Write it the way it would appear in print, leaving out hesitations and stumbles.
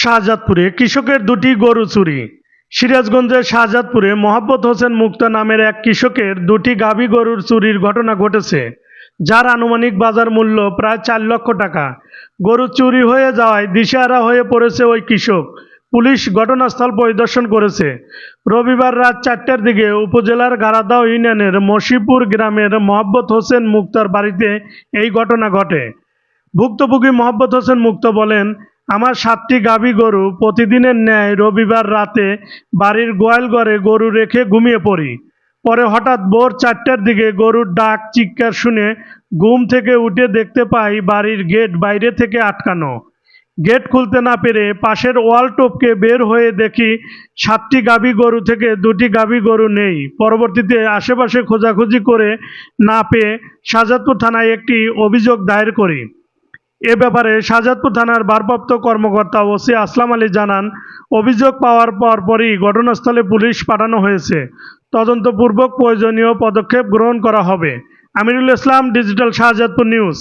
শাহজাদপুরে কৃষকের দুটি গরু চুরি। সিরাজগঞ্জের শাহজাদপুরে মোহাম্মদ হোসেন মুক্তা নামের এক কৃষকের দুটি গাভী গরুর চুরির ঘটনা ঘটেছে, যার আনুমানিক বাজার মূল্য প্রায় 4 লক্ষ টাকা। গরু চুরি হয়ে যাওয়ায় দিশেহারা হয়ে পড়েছে ওই কৃষক। পুলিশ ঘটনাস্থল পরিদর্শন করেছে। রবিবার রাত 4টার দিকে উপজেলার গারাদাও ইউনিয়নের মসিপুর গ্রামের মোহাম্মদ হোসেন মুক্তার বাড়িতে এই ঘটনা ঘটে। ভুক্তভোগী মোহাম্মদ হোসেন মুক্তা বলেন, আমার 7টি গাভী গরু প্রতিদিনের ন্যায় রবিবার রাতে বাড়ির গোয়ালঘরে গরু রেখে ঘুমিয়ে পড়ি। পরে হঠাৎ ভোর 4টার দিকে গরুর ডাক চিৎকার শুনে ঘুম থেকে উঠে দেখতে পাই বাড়ির গেট বাইরে থেকে আটকানো। গেট খুলতে না পেরে পাশের ওয়াল টপকে বের হয়ে দেখি 7টি গাভী গরু থেকে 2টি গাভী গরু নেই। পরবর্তীতে আশেপাশে খোঁজাখুঁজি করে না পেয়ে শাহজাদপুর থানায় একটি অভিযোগ দায়ের করি। এ ব্যাপারে শাহজাদপুর থানার ভারপ্রাপ্ত কর্মকর্তা ওসি আসলাম আলী জানান, অভিযোগ পাওয়ার পরপরই ঘটনাস্থলে পুলিশ পাঠানো হয়েছে। তদন্তপূর্বক প্রয়োজনীয় পদক্ষেপ গ্রহণ করা হবে। Aminul Islam, digital Shahzadpur news.